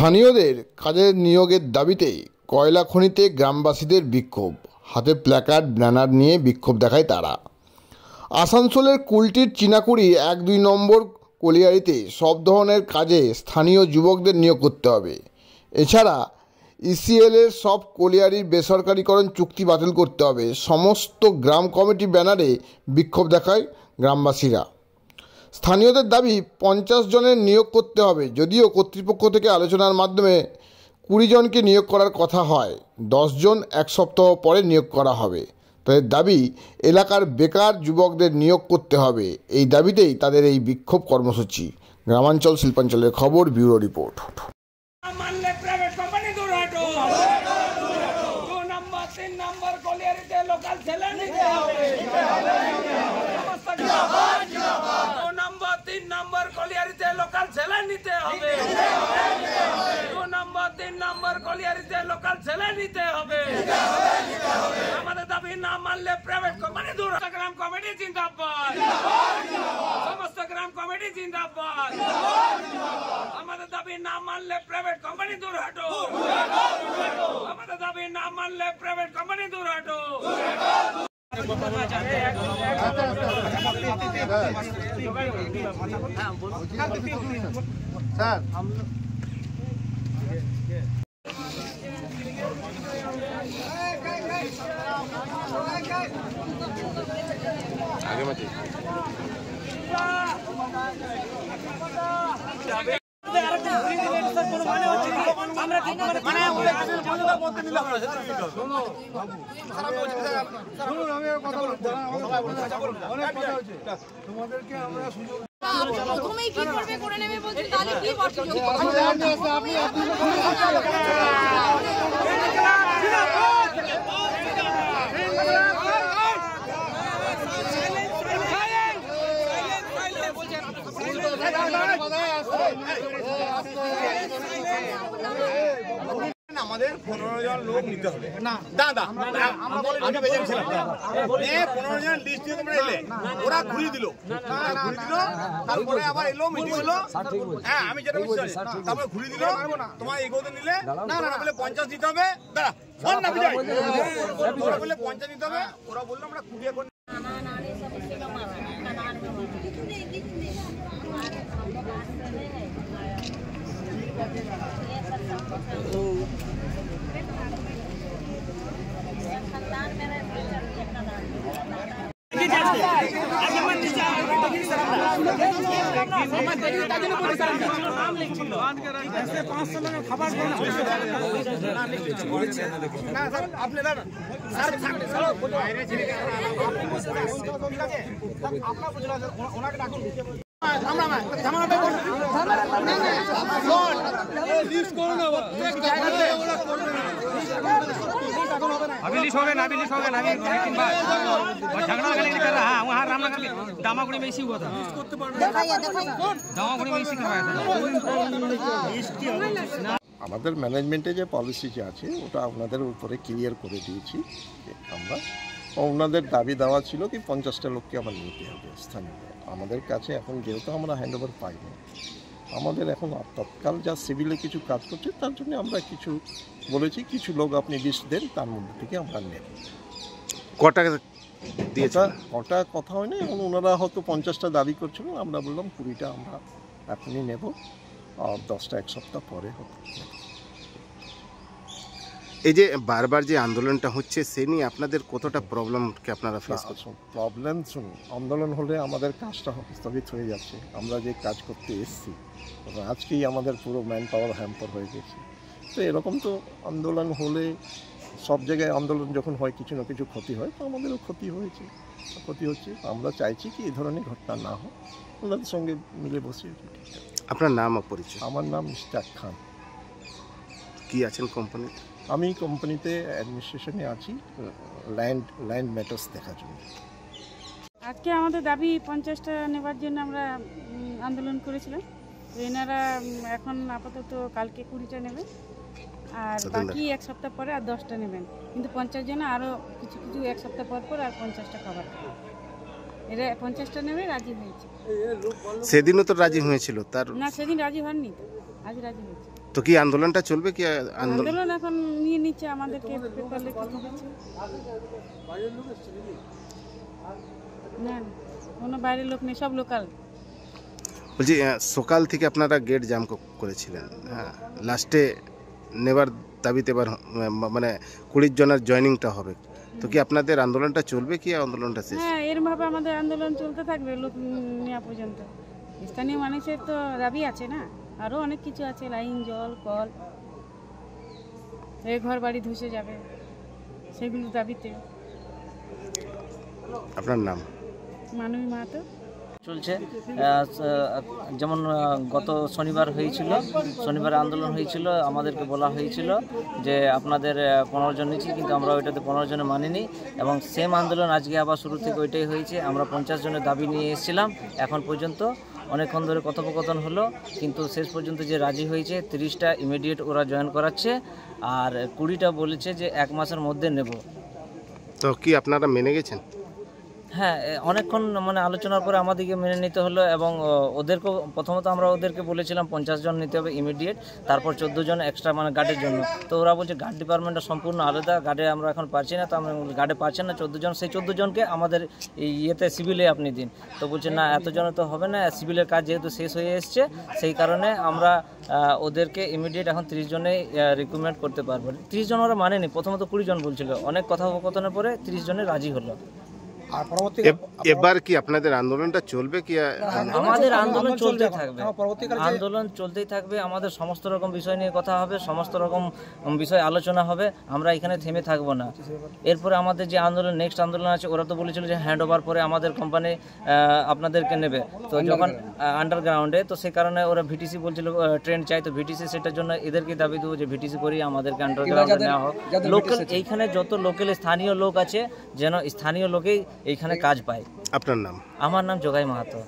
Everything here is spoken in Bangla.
স্থানীয়দের কাজের নিয়োগের দাবিতে কয়লা খনিতে গ্রামবাসীদের বিক্ষোভ, হাতে প্ল্যাকার্ড ব্যানার নিয়ে বিক্ষোভ দেখায় তারা। আসানসোলের কুলটির চিনাকুড়ি 1-2 নম্বর কলিয়ারিতে সব ধরনের কাজে স্থানীয় যুবকদের নিয়োগ করতে হবে। এছাড়া ইসিএলের সব কলিয়ারির বেসরকারিকরণ চুক্তি বাতিল করতে হবে। সমস্ত গ্রাম কমিটি ব্যানারে বিক্ষোভ দেখায় গ্রামবাসীরা। স্থানীয়দের দাবি 50 জনের নিয়োগ করতে হবে। যদিও কর্তৃপক্ষ থেকে আলোচনার মাধ্যমে 20 জনকে নিয়োগ করার কথা হয়, 10 জন 1 সপ্তাহ পরে নিয়োগ করা হবে। তাদের দাবি এলাকার বেকার যুবকদের নিয়োগ করতে হবে। এই দাবিতেই তাদের এই বিক্ষোভ কর্মসূচি। গ্রামাঞ্চল শিল্পাঞ্চলের খবর, ব্যুরো রিপোর্ট। আমাদের দাবি না মানলে প্রাইভেট কোম্পানি দূর। গ্রাম কমিটি জিন্দাবাদ, সমস্ত গ্রাম কমিটি জিন্দাবাদ। আমাদের দাবি না মানলে প্রাইভেট কোম্পানি দূর হটো। আমাদের দাবি না মানলে প্রাইভেট কোম্পানি দূর হটো। স্যার आगे मत আমাদের 15 জন লোক নিতে হবে না দাদা। আমি বেজেছিলাম 15 জন লিস্ট দিয়ে তোমরা এলে, ওরা ঘুরিয়ে দিল, তারপরে আবার এলো মিটিং হলো। হ্যাঁ আমি যেটা বলছি, তারপরে ঘুরিয়ে দিল। তোমার এগোতে নিলে না বলে 50 দিতে হবে। দাঁড়া ফোন না বিজয়, ওরা বলে 50 দিতে হবে। ওরা বললো আমরা 20 এখন अभी हो गए ना, अभी 2-3 बार झगड़ा नहीं कर रहा। वहाँ रामनगर में दामागुड़ी में इसी हुआ था, दामागुड़ी में इसी करवाया था। আমাদের ম্যানেজমেন্টে যে পলিসি যে আছে ওটা আপনাদের উপরে ক্লিয়ার করে দিয়েছি। আমরা ওনাদের দাবি দেওয়া ছিল কি 50টা লোককে আমার নিতে হবে স্থানীয়। আমাদের কাছে এখন যেহেতু আমরা হ্যান্ডওভার পাইনি, আমাদের এখন তৎকাল যা সিভিলে কিছু কাজ করছে তার জন্য আমরা কিছু বলেছি, কিছু লোক আপনি লিস্ট দেন, তার মধ্যে থেকে আমরা নেব। কটা দিয়েছে? কটা কথা হয় না, এখন ওনারা হয়তো 50টা দাবি করছিলেন, আমরা বললাম 20টা আমরা এখনই নেব, আর 10টা 1 সপ্তাহ পরে হতো। এই যে বারবার যে আন্দোলনটা হচ্ছে সে নিয়ে আপনাদের কতটা প্রবলেমকে আপনারা ফেস করছেন? প্রবলেম শুনুন, আন্দোলন হলে আমাদের কাজটা স্থগিত হয়ে যাচ্ছে। আমরা যে কাজ করতে এসেছি আজকেই আমাদের পুরো ম্যান পাওয়ার হ্যাম্পার হয়ে গেছে। তো এরকম তো আন্দোলন হলে সব জায়গায় আন্দোলন যখন হয় কিছু না কিছু ক্ষতি হয়, তো আমাদেরও ক্ষতি হচ্ছে। আমরা চাইছি কি এই ধরনের ঘটনা না হয়, ওনাদের সঙ্গে মিলে বসে। আপনার নাম ও পরিচয়? আমার নাম ইশতাক খান। কি আছেন কোম্পানিতে? আমি কোম্পানিতে অ্যাডমিনিস্ট্রেশনে আছি, ল্যান্ড ম্যাটার্স দেখার জন্য। আজকে আমাদের দাবি 50টা নেবার জন্য আমরা আন্দোলন করেছিলাম। এনারা এখন আপাতত কালকে 20টা নেবে, আর বাকি 1 সপ্তাহ পরে আর 10টা নেবেন। কিন্তু 50 জন আরও কিছু 1 সপ্তাহ পর আর 50টা খাবার খাবে। এরা 50টা নেবে রাজি হয়েছে। সেদিনও তো রাজি হয়েছিল, তার না সেদিন রাজি হননি তো। আজ রাজি হয়েছে। তো কি আন্দোলনটা চলবে কি আন্দোলন এখন নিয়ে নিচ্ছে আমাদেরকে পেপার লিখে দিচ্ছে। না কোনো বাইরের লোক নেই, সব লোকাল। বলছি সকাল থেকে আপনারা গেট জাম করেছিলেন, হ্যাঁ, লাস্টে নেবার দাবিতে এবার মানে 20 জনের জয়েনিংটা হবে, তো কি আপনাদের আন্দোলনটা চলবে কি আন্দোলনটা শেষ? হ্যাঁ, এরমভাবে আমাদের আন্দোলন চলতে থাকবে লোক নেওয়া পর্যন্ত। স্থানীয় মানুষের তো দাবি আছে না, আরও অনেক কিছু আছে, লাইন, জল, কল, এই ঘর বাড়ি ধসে যাবে, সেগুলো দাবিতে। আপনার নাম? মানবী মাহাতো। চলছে যেমন গত শনিবার হয়েছিল, শনিবার আন্দোলন হয়েছিল, আমাদেরকে বলা হয়েছিল যে আপনাদের 15 জন নিচ্ছি, কিন্তু আমরা ওইটাতে 15 জনে মানিনি এবং সেম আন্দোলন আজকে আবার শুরু থেকে ওইটাই হয়েছে। আমরা 50 জনের দাবি নিয়ে এসেছিলাম, এখন পর্যন্ত অনেকক্ষণ ধরে কথোপকথন হলো, কিন্তু শেষ পর্যন্ত যে রাজি হয়েছে 30টা ইমিডিয়েট ওরা জয়েন করাচ্ছে আর 20টা বলেছে যে 1 মাসের মধ্যে নেব। তো কি আপনারা মেনে গেছেন? হ্যাঁ, অনেকক্ষণ মানে আলোচনার পরে আমাদেরকে মেনে নিতে হলো এবং ওদেরকেও প্রথমত আমরা ওদেরকে বলেছিলাম 50 জন নিতে হবে ইমিডিয়েট, তারপর 14 জন এক্সট্রা মানে গার্ডের জন্য। তো ওরা বলছে গার্ড ডিপার্টমেন্টটা সম্পূর্ণ আলাদা, গার্ডে আমরা এখন পারছি না, তো আমরা গার্ডে পাচ্ছেন না 14 জন, সেই 14 জনকে আমাদের ইয়েতে সিভিলে আপনি দিন। তো বলছে না এতজনে তো হবে না, সিভিলের কাজ যেহেতু শেষ হয়ে এসছে সেই কারণে আমরা ওদেরকে ইমিডিয়েট এখন 30 জনে রিক্রুটমেন্ট করতে পারবো। 30 জন ওরা মানেনি, প্রথমত 20 জন বলছিল, অনেক কথোপকথনের পরে 30 জনে রাজি হলো। এবার কি আপনাদের আন্দোলনটা চলবে কি? আমাদের আন্দোলন চলতেই থাকবে, আন্দোলন চলতেই থাকবে, আমাদের সমস্ত রকম বিষয় নিয়ে কথা হবে, সমস্ত রকম বিষয় আলোচনা হবে, আমরা এখানে থেমে থাকবো না। এরপরে আমাদের যে আন্দোলন নেক্সট আন্দোলন আছে, ওরা তো বলেছিল যে হ্যান্ড ওভার পরে আমাদের কোম্পানি আপনাদেরকে নেবে, তো যখন আন্ডারগ্রাউন্ডে, তো সেই কারণে ওরা ভিটিসি বলছিল ট্রেন চাই, তো ভিটিসি সেটার জন্য এদেরকে দাবি দেবো যে ভিটিসি করি আমাদেরকে আন্ডারগ্রাউন্ডে নেওয়া হোক। লোকাল এইখানে যত লোকাল স্থানীয় লোক আছে যেন স্থানীয় লোকেই এইখানে কাজ পায়। আপনার নাম? আমার নাম জগাই মাহাতো।